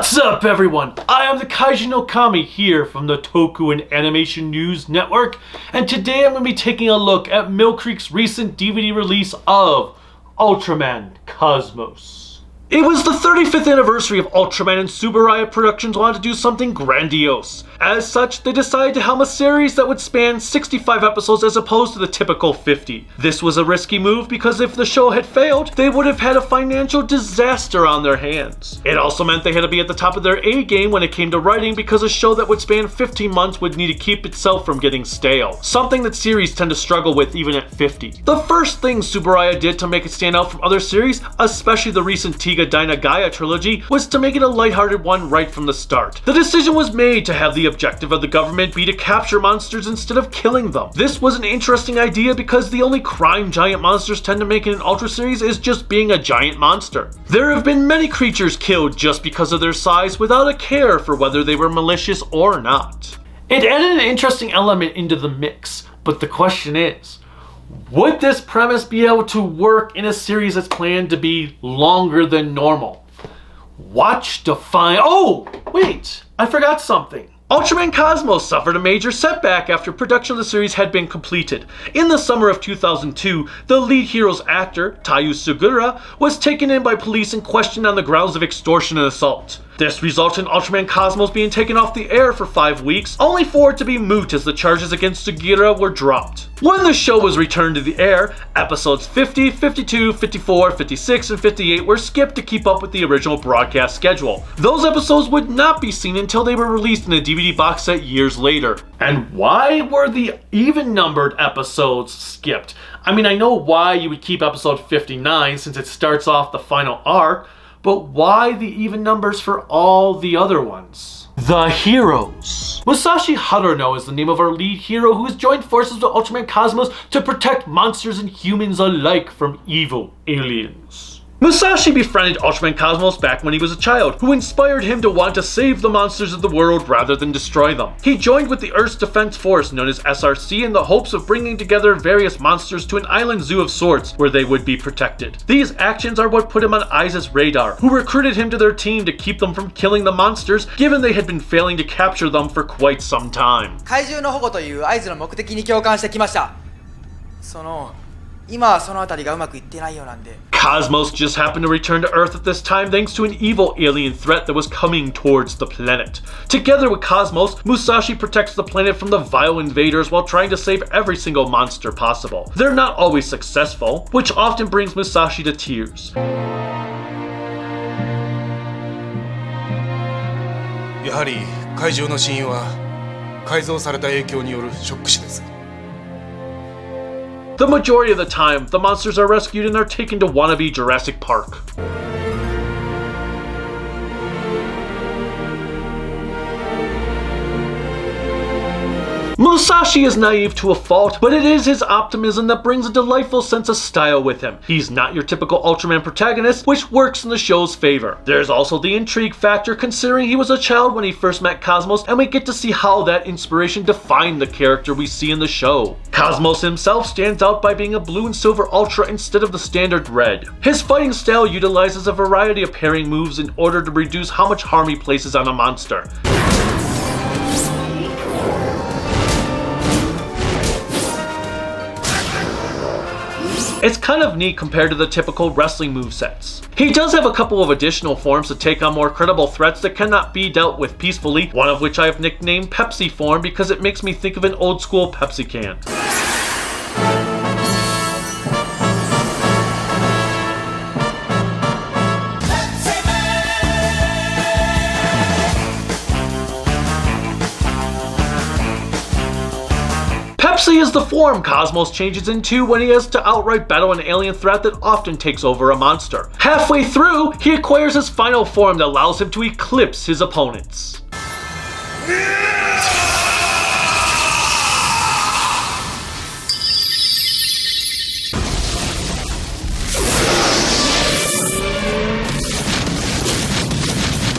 What's up, everyone? I am the Kaiju no Kami here from the Toku and Animation News Network, and today I'm going to be taking a look at Mill Creek's recent DVD release of Ultraman Cosmos. It was the 35th anniversary of Ultraman and Tsuburaya Productions wanted to do something grandiose. As such, they decided to helm a series that would span 65 episodes as opposed to the typical 50. This was a risky move because if the show had failed, they would have had a financial disaster on their hands. It also meant they had to be at the top of their A game when it came to writing because a show that would span 15 months would need to keep itself from getting stale, something that series tend to struggle with even at 50. The first thing Tsuburaya did to make it stand out from other series, especially the recent Tiga, Dyna, Gaia trilogy, was to make it a lighthearted one right from the start. The decision was made to have the objective of the government be to capture monsters instead of killing them. This was an interesting idea because the only crime giant monsters tend to make in an Ultra series is just being a giant monster. There have been many creatures killed just because of their size without a care for whether they were malicious or not. It added an interesting element into the mix, but the question is, would this premise be able to work in a series that's planned to be longer than normal? Watch, define. Oh, wait, I forgot something. Ultraman Cosmos suffered a major setback after production of the series had been completed. In the summer of 2002, the lead hero's actor, Taiyu Sugura, was taken in by police and questioned on the grounds of extortion and assault. This resulted in Ultraman Cosmos being taken off the air for 5 weeks, only for it to be moot as the charges against Sugura were dropped. When the show was returned to the air, episodes 50, 52, 54, 56, and 58 were skipped to keep up with the original broadcast schedule. Those episodes would not be seen until they were released in a DVD box set years later. And why were the even-numbered episodes skipped? I mean, I know why you would keep episode 59 since it starts off the final arc, but why the even numbers for all the other ones? The heroes. Musashi Haruno is the name of our lead hero who has joined forces with Ultraman Cosmos to protect monsters and humans alike from evil aliens. Musashi befriended Ultraman Cosmos back when he was a child, who inspired him to want to save the monsters of the world rather than destroy them. He joined with the Earth's Defense Force, known as SRC, in the hopes of bringing together various monsters to an island zoo of sorts where they would be protected. These actions are what put him on Aiza's radar, who recruited him to their team to keep them from killing the monsters, given they had been failing to capture them for quite some time. Kaijuの保護という合図の目的に共感してきました。今はそのあたりがうまくいってないようなんで。Cosmos just happened to return to Earth at this time thanks to an evil alien threat that was coming towards the planet. Together with Cosmos, Musashi protects the planet from the vile invaders while trying to save every single monster possible. They're not always successful, which often brings Musashi to tears. やはり怪獣の死因は改造された影響によるショック死です。 The majority of the time, the monsters are rescued and are taken to wannabe Jurassic Park. Musashi is naive to a fault, but it is his optimism that brings a delightful sense of style with him. He's not your typical Ultraman protagonist, which works in the show's favor. There's also the intrigue factor, considering he was a child when he first met Cosmos, and we get to see how that inspiration defined the character we see in the show. Cosmos himself stands out by being a blue and silver Ultra instead of the standard red. His fighting style utilizes a variety of parrying moves in order to reduce how much harm he places on a monster. It's kind of neat compared to the typical wrestling movesets. He does have a couple of additional forms to take on more credible threats that cannot be dealt with peacefully, one of which I have nicknamed Pepsi form because it makes me think of an old school Pepsi can. is the form Cosmos changes into when he has to outright battle an alien threat that often takes over a monster. Halfway through, he acquires his final form that allows him to eclipse his opponents.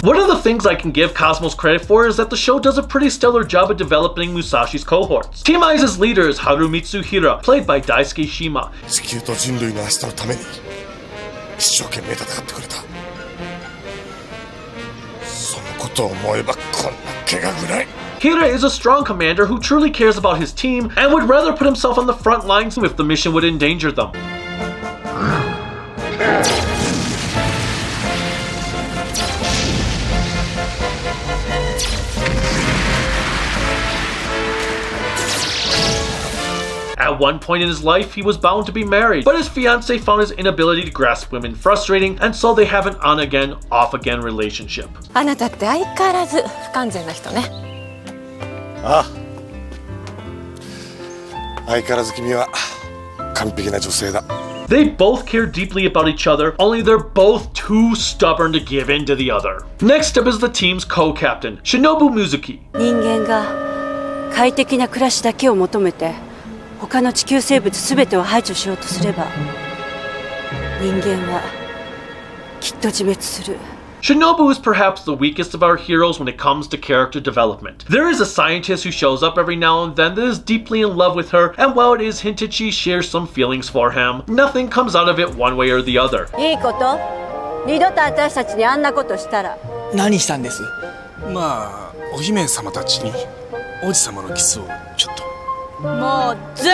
One of the things I can give Cosmos credit for is that the show does a pretty stellar job of developing Musashi's cohorts. Team Ai's leader is Haru Mitsuhira, played by Daisuke Shima. 地球と人類の明日のために一生懸命戦ってくれた。そのことを思えばこんな怪我ぐらい。Hira is a strong commander who truly cares about his team and would rather put himself on the front lines if the mission would endanger them. At one point in his life, he was bound to be married, but his fiancée found his inability to grasp women frustrating, and so they have an on-again, off-again relationship. あなたって相変わらず不完全な人ね。ああ、相変わらず君は完璧な女性だ。 They both care deeply about each other, only they're both too stubborn to give in to the other. Next up is the team's co-captain, Shinobu Mizuki. 人間が快適な暮らしだけを求めて他の地球生物すべてを排除しようとすれば人間はきっと自滅する。 Shinobu is perhaps the weakest of our heroes when it comes to character development. There is a scientist who shows up every now and then that is deeply in love with her, and while it is hinted she shares some feelings for him, nothing comes out of it one way or the other. いいこと？二度と私たちにあんなことしたら。何したんです？まあお姫様たちに王子様のキスをちょっと。 もう絶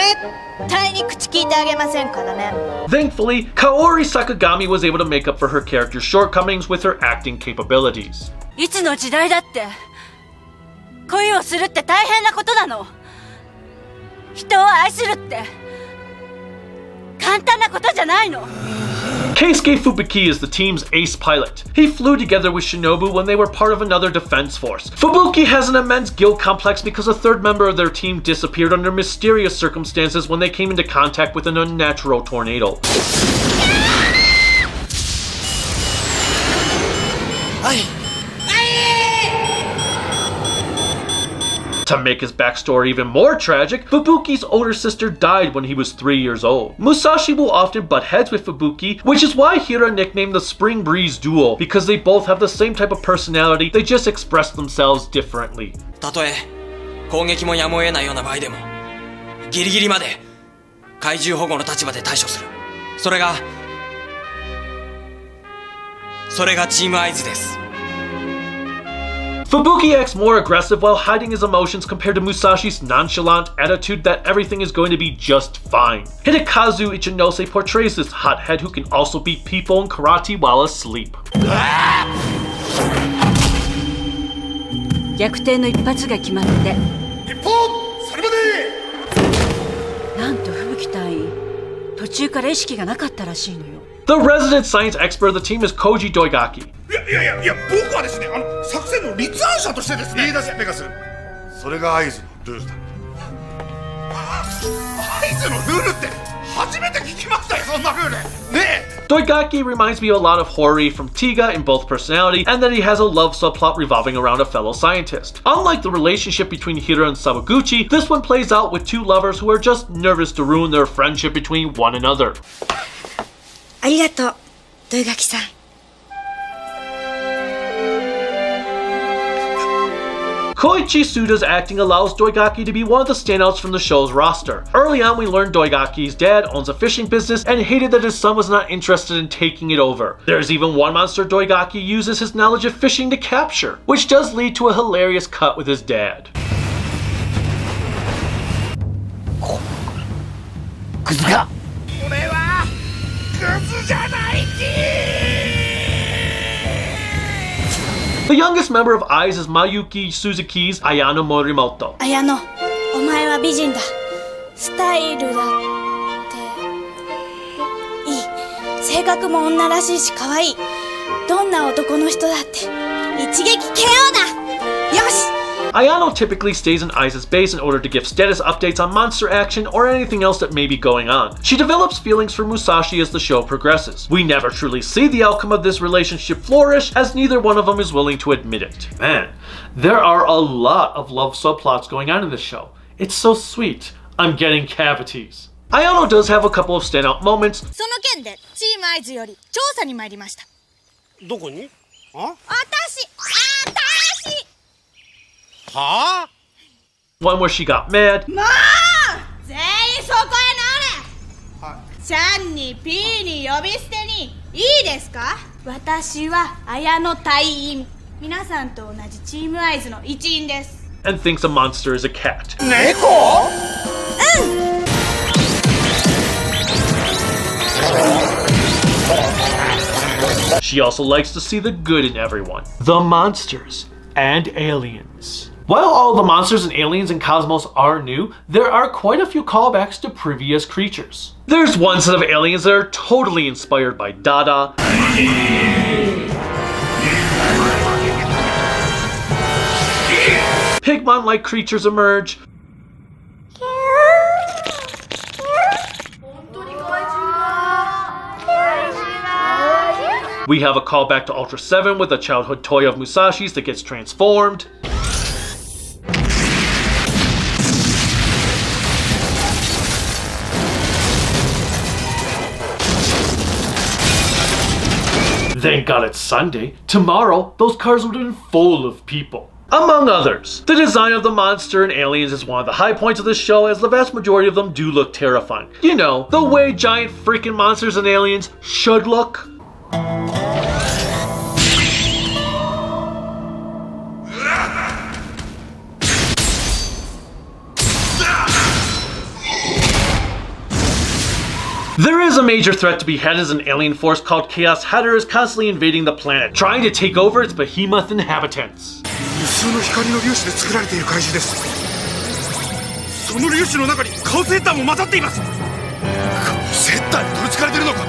対に口聞いてあげませんからね。 Thankfully, Kaori Sakagami was able to make up for her character's shortcomings with her acting capabilities. いつの時代だって恋をするって大変なことなの。人を愛するって簡単なことじゃないの。 Keisuke Fubuki is the team's ace pilot. He flew together with Shinobu when they were part of another defense force. Fubuki has an immense guilt complex because a third member of their team disappeared under mysterious circumstances when they came into contact with an unnatural tornado. To make his backstory even more tragic, Fubuki's older sister died when he was 3 years old. Musashi will often butt heads with Fubuki, which is why Hira nicknamed the Spring Breeze duo, because they both have the same type of personality, they just express themselves differently. たとえ攻撃もやむを得ないような場合でもギリギリまで怪獣保護の立場で対処する。それがチームアイズです。 Fubuki acts more aggressive while hiding his emotions compared to Musashi's nonchalant attitude that everything is going to be just fine. Hidekazu Ichinose portrays this hothead who can also beat people in karate while asleep. 逆転の一発が決まって。一本それまで。なんと吹雪隊員途中から意識がなかったらしいのよ。 The resident science expert of the team is Koji Doigaki. いや僕はですね作戦の立案者としてですね。言い出せペガス。それが合図のルールだ。合図のルールって初めて聞きましたよそんなルール。ねえ。 Doigaki reminds me a lot of Hori from Tiga in both personality and that he has a love subplot revolving around a fellow scientist. Unlike the relationship between Hira and Sawaguchi, this one plays out with two lovers who are just nervous to ruin their friendship between one another. ありがとう、土井垣さん。 Koichi Suda's acting allows Doigaki to be one of the standouts from the show's roster. Early on, we learned Doigaki's dad owns a fishing business and hated that his son was not interested in taking it over. There's even one monster Doigaki uses his knowledge of fishing to capture, which does lead to a hilarious cut with his dad. The youngest member of Ai's is Mayuki Suzuki's Ayano Morimoto. 綾乃、お前は美人だ。スタイルだっていい。性格も女らしいし可愛い。どんな男の人だって一撃 KO だ。よし。Ayano typically stays in Aiza's base in order to give status updates on monster action or anything else that may be going on. She develops feelings for Musashi as the show progresses. We never truly see the outcome of this relationship flourish, as neither one of them is willing to admit it. Man, there are a lot of love subplots going on in this show. It's so sweet. I'm getting cavities. Ayano does have a couple of standout moments. その件でチームアイズより調査に参りました。どこに？あ？私はあ？ One where she got mad. もう全員そこへ乗れ。ちゃんに P に呼び捨てにいいですか？私は綾野隊員。皆さんと同じチームアイズの一員です。 And thinks a monster is a cat. 猫？She also likes to see the good in everyone. The monsters and aliens. While all the monsters and aliens in Cosmos are new, there are quite a few callbacks to previous creatures. There's one set of aliens that are totally inspired by Dada. Pigmon-like creatures emerge. We have a callback to Ultra 7 with a childhood toy of Musashi's that gets transformed. Thank God it's Sunday. Tomorrow, those cars would have been full of people. Among others, the design of the monster and aliens is one of the high points of this show, as the vast majority of them do look terrifying. You know, the way giant freaking monsters and aliens should look. There is a major threat to be had as an alien force called Chaos Hatter is constantly invading the planet, trying to take over its behemoth inhabitants. 無数の光の粒子で作られている怪獣です。その粒子の中にカオスヘッダーも混ざっています。カオスヘッダーに取り憑かれているのか。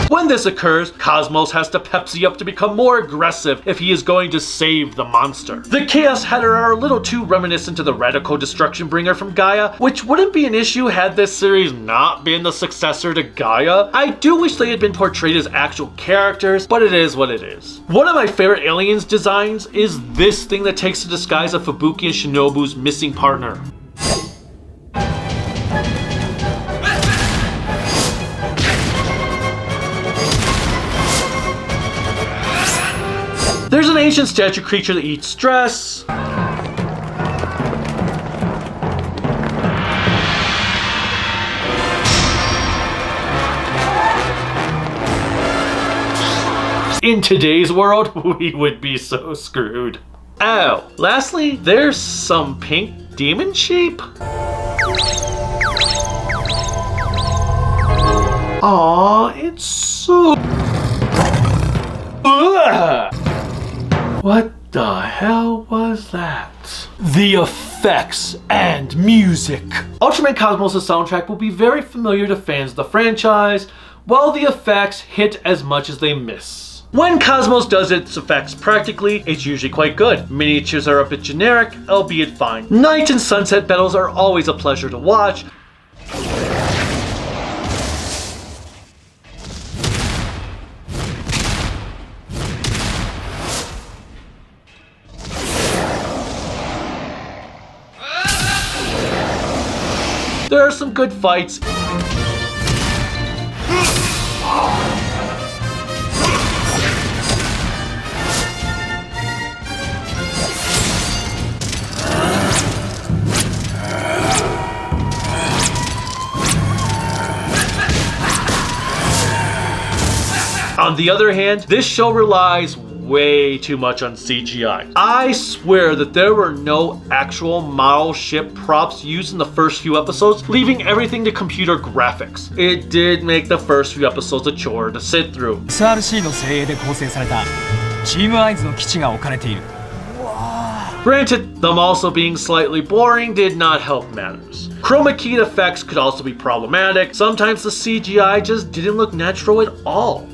When this occurs, Cosmos has to Pepsi up to become more aggressive if he is going to save the monster. The Chaos Hatter are a little too reminiscent to the Radical Destruction Bringer from Gaia, which wouldn't be an issue had this series not been the successor to Gaia. I do wish they had been portrayed as actual characters, but it is what it is. One of my favorite aliens designs is this thing that takes the disguise of Fubuki and Shinobu's missing partner. There's an ancient statue creature that eats stress. In today's world, we would be so screwed. Oh, lastly, there's some pink demon sheep. Aw, it's so... Ugh. What the hell was that? The effects and music. Ultraman Cosmos' soundtrack will be very familiar to fans of the franchise, while the effects hit as much as they miss. When Cosmos does its effects practically, it's usually quite good. Miniatures are a bit generic, albeit fine. Night and sunset battles are always a pleasure to watch. There are some good fights. On the other hand, this show relies way too much on CGI. I swear that there were no actual model ship props used in the first few episodes, leaving everything to computer graphics. It did make the first few episodes a chore to sit through. SRC の精鋭で構成されたチームアイズの基地が置かれている。Granted, them also being slightly boring did not help matters. Chroma keyed effects could also be problematic. Sometimes the CGI just didn't look natural at all.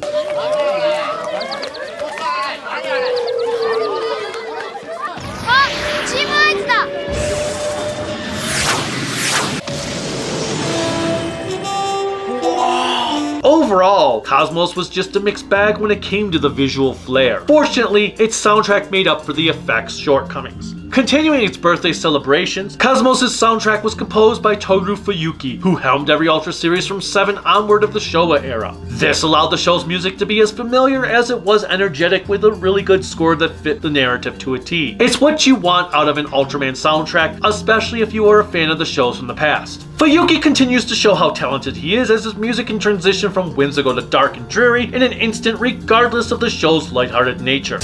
Overall, Cosmos was just a mixed bag when it came to the visual flair. Fortunately, its soundtrack made up for the effects' shortcomings. Continuing its birthday celebrations, Cosmos' soundtrack was composed by Toru Fuyuki, who helmed every Ultra series from 7 onward of the Showa era. This allowed the show's music to be as familiar as it was energetic, with a really good score that fit the narrative to a T. It's what you want out of an Ultraman soundtrack, especially if you are a fan of the shows from the past. Fuyuki continues to show how talented he is, as his music can transition from whimsical to dark and dreary in an instant, regardless of the show's lighthearted nature.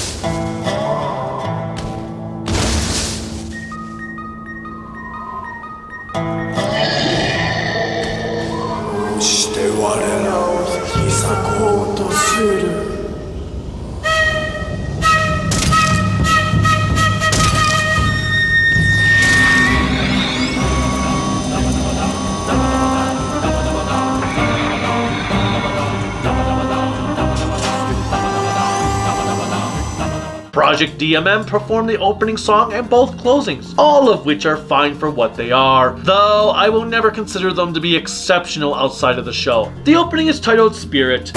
Project DMM performed the opening song and both closings, all of which are fine for what they are, though I will never consider them to be exceptional outside of the show. The opening is titled Spirit.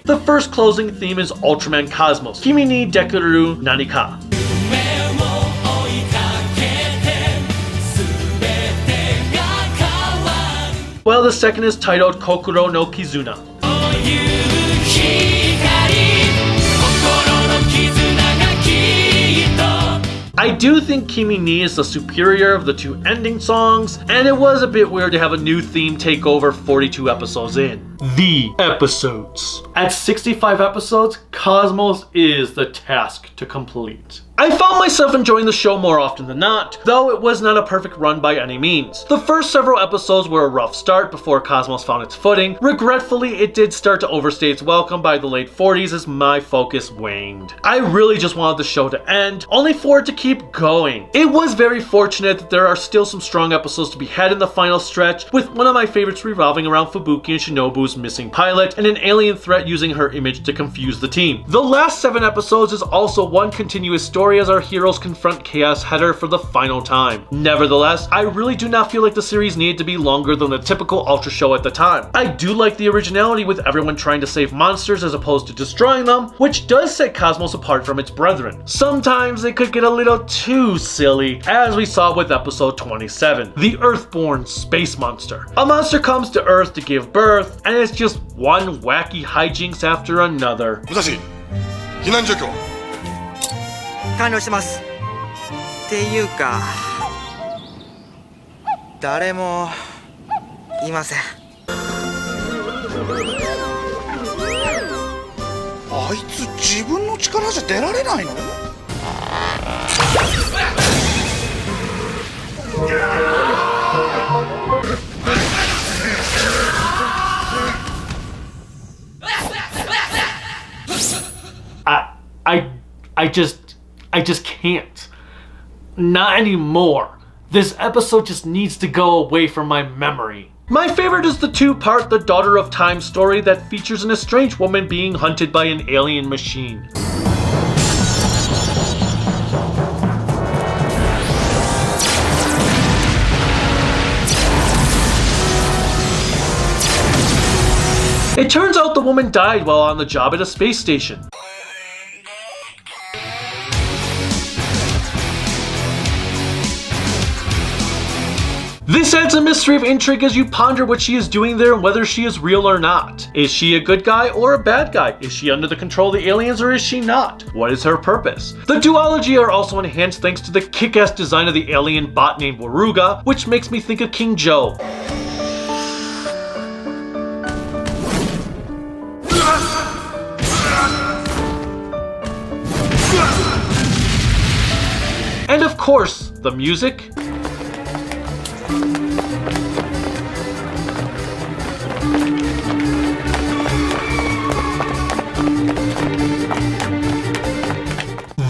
The first closing theme is Ultraman Cosmos, Kimi ni Dekiru Nanika. While the second is titled Kokoro no Kizuna. I do think Kimi ni is the superior of the two ending songs, and it was a bit weird to have a new theme take over 42 episodes in. The episodes. At 65 episodes, Cosmos is the task to complete. I found myself enjoying the show more often than not, though it was not a perfect run by any means. The first several episodes were a rough start before Cosmos found its footing. Regretfully, it did start to overstay its welcome by the late 40s as my focus waned. I really just wanted the show to end, only for it to keep going. It was very fortunate that there are still some strong episodes to be had in the final stretch, with one of my favorites revolving around Fubuki and Shinobu's missing pilot and an alien threat using her image to confuse the team. The last 7 episodes is also one continuous story as our heroes confront Chaos Header for the final time. Nevertheless, I really do not feel like the series needed to be longer than the typical Ultra show at the time. I do like the originality with everyone trying to save monsters as opposed to destroying them, which does set Cosmos apart from its brethren. Sometimes it could get a little too silly, as we saw with episode 27, the Earthborn Space Monster. A monster comes to Earth to give birth, and it's just one wacky hijinks after another. 武蔵、避難状況。完了してます。っていうか、誰もいません。あいつ自分の力じゃ出られないのI just can't. Not anymore. This episode just needs to go away from my memory. My favorite is the 2-part The Daughter of Time story that features an estranged woman being hunted by an alien machine. It turns out the woman died while on the job at a space station. This adds a mystery of intrigue as you ponder what she is doing there and whether she is real or not. Is she a good guy or a bad guy? Is she under the control of the aliens or is she not? What is her purpose? The duology are also enhanced thanks to the kick-ass design of the alien bot named Waruga, which makes me think of King Joe. And of course, the music.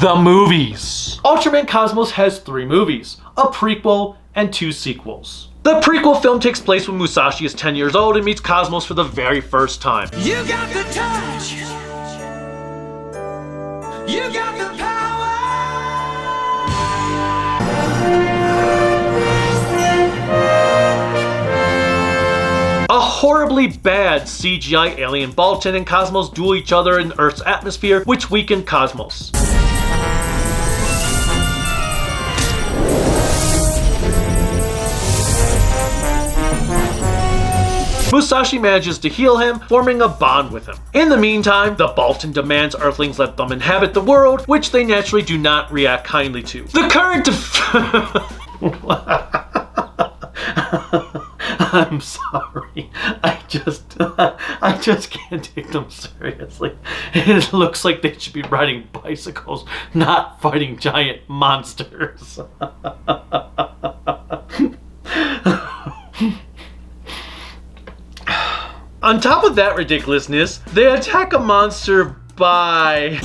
The movies. Ultraman Cosmos has 3 movies, a prequel and 2 sequels. The prequel film takes place when Musashi is 10 years old and meets Cosmos for the very first time. You got the touch. You got the power. horribly bad CGI alien Baltan and Cosmos duel each other in Earth's atmosphere, which weaken Cosmos. Musashi manages to heal him, forming a bond with him. In the meantime, the Baltan demands Earthlings let them inhabit the world, which they naturally do not react kindly to. The current I'm sorry. I just can't take them seriously. It looks like they should be riding bicycles, not fighting giant monsters. On top of that ridiculousness, they attack a monster by...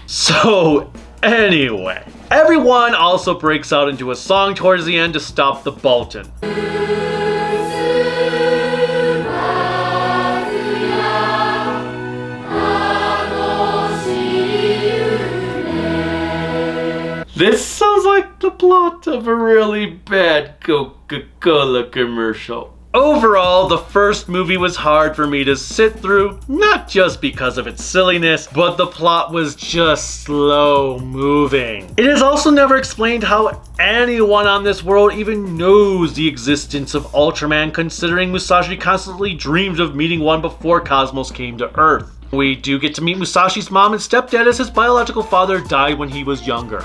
So, anyway, everyone also breaks out into a song towards the end to stop the Baltan. This sounds like the plot of a really bad Coca-Cola commercial. Overall, the first movie was hard for me to sit through, not just because of its silliness, but the plot was just slow moving. It is also never explained how anyone on this world even knows the existence of Ultraman, considering Musashi constantly dreamed of meeting one before Cosmos came to Earth. We do get to meet Musashi's mom and stepdad, as his biological father died when he was younger.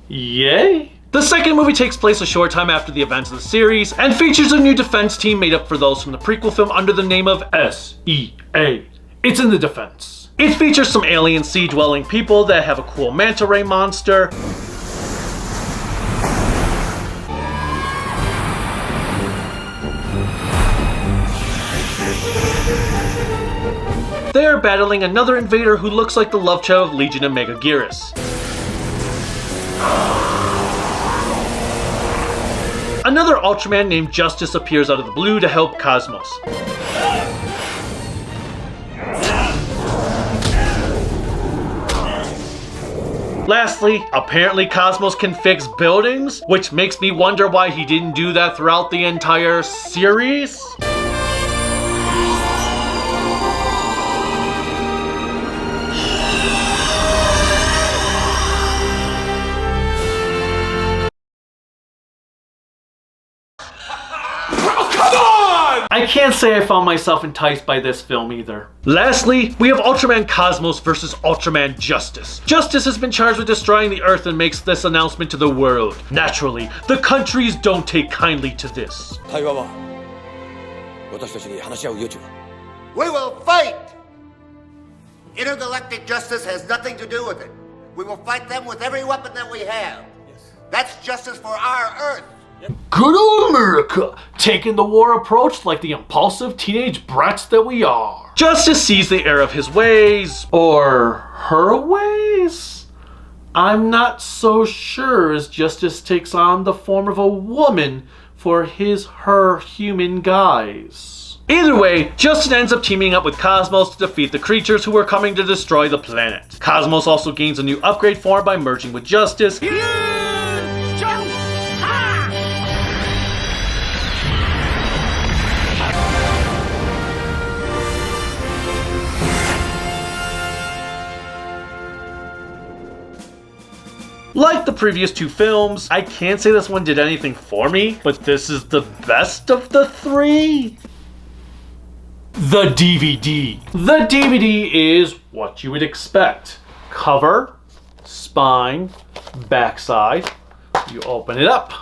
Yay? The second movie takes place a short time after the events of the series and features a new defense team made up for those from the prequel film under the name of SEA. It's in the defense. It features some alien sea-dwelling people that have a cool manta ray monster. They are battling another invader who looks like the love child of Legion of Megaguirus. Another Ultraman named Justice appears out of the blue to help Cosmos. Lastly, apparently Cosmos can fix buildings, which makes me wonder why he didn't do that throughout the entire series. I can't say I found myself enticed by this film either. Lastly, we have Ultraman Cosmos versus Ultraman Justice. Justice has been charged with destroying the Earth and makes this announcement to the world. Naturally, the countries don't take kindly to this. We will fight! Intergalactic justice has nothing to do with it. We will fight them with every weapon that we have. That's justice for our Earth. Good old America, taking the war approach like the impulsive teenage brats that we are. Justice sees the error of his ways, or her ways? I'm not so sure, as Justice takes on the form of a woman for her human guise. Either way, Justice ends up teaming up with Cosmos to defeat the creatures who are coming to destroy the planet. Cosmos also gains a new upgrade form by merging with Justice. Like the previous two films, I can't say this one did anything for me, but this is the best of the three. The DVD. The DVD is what you would expect. Cover, spine, backside. You open it up.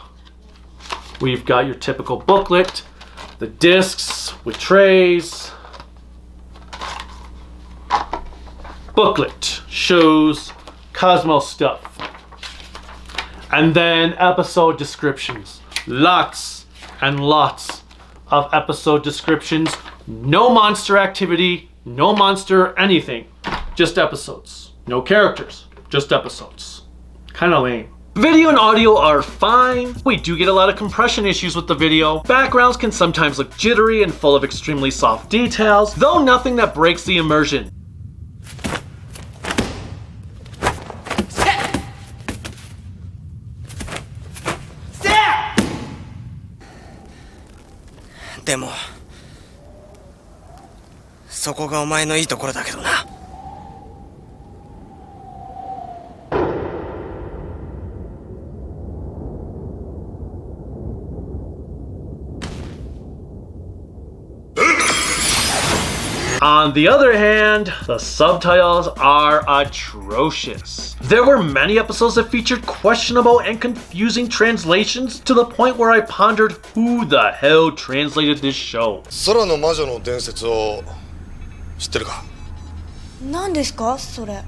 We've got your typical booklet, the discs with trays. Booklet shows Cosmos stuff. And then episode descriptions. Lots and lots of episode descriptions. No monster activity, no monster anything. Just episodes. No characters, just episodes. Kinda lame. Video and audio are fine. We do get a lot of compression issues with the video. Backgrounds can sometimes look jittery and full of extremely soft details, though nothing that breaks the immersion. でもそこがお前のいいところだけどな。On the other hand, the subtitles are atrocious. There were many episodes that featured questionable and confusing translations to the point where I pondered who the hell translated this show. 空の魔女の伝説を知ってるか？何ですかそれ？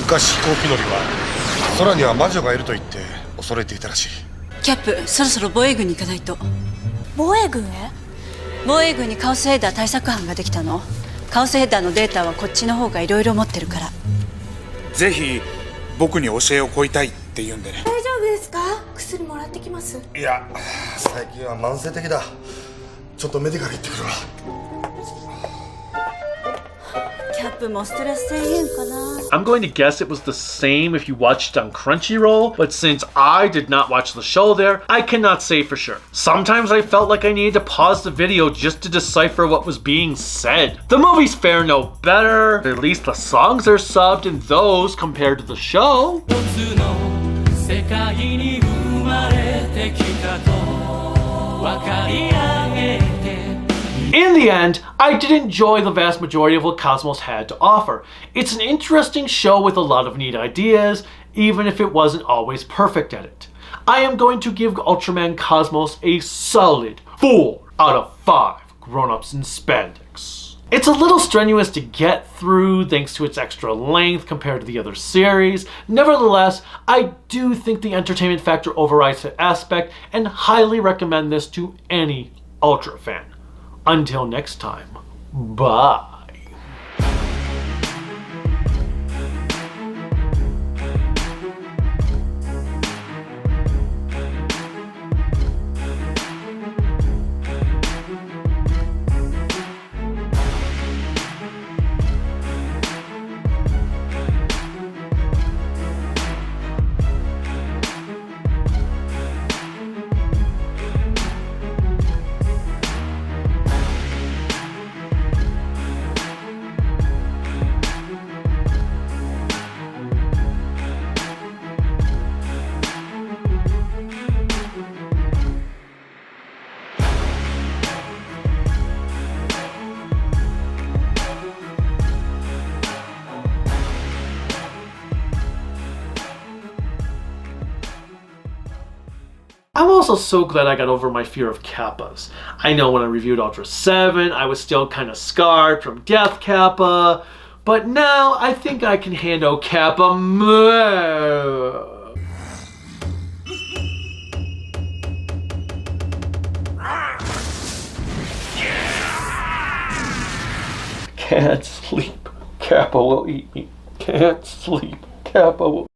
昔飛行機乗りは空には魔女がいると言って恐れていたらしい。キャップ、そろそろ防衛軍に行かないと。防衛軍へ？防衛軍にカオスヘッダー対策班ができたの。カオスヘッダーのデータはこっちの方がいろいろ持ってるから。ぜひ僕に教えを請いたいって言うんでね。大丈夫ですか？薬もらってきます。いや、最近は慢性的だ。ちょっとメディカル行ってくるわ。キャップもストレス制限かな。I'm going to guess it was the same if you watched on Crunchyroll, but since I did not watch the show there, I cannot say for sure. Sometimes I felt like I needed to pause the video just to decipher what was being said. The movies fare no better, at least the songs are subbed in those compared to the show. In the end, I did enjoy the vast majority of what Cosmos had to offer. It's an interesting show with a lot of neat ideas, even if it wasn't always perfect at it. I am going to give Ultraman Cosmos a solid 4 out of 5 grown-ups in spandex. It's a little strenuous to get through thanks to its extra length compared to the other series. Nevertheless, I do think the entertainment factor overrides the aspect and highly recommend this to any Ultra fan. Until next time, bye. I'm also so glad I got over my fear of Kappas. I know when I reviewed Ultra 7, I was still kind of scarred from Death Kappa, but now I think I can handle Kappa more. Can't sleep. Kappa will eat me. Can't sleep. Kappa will...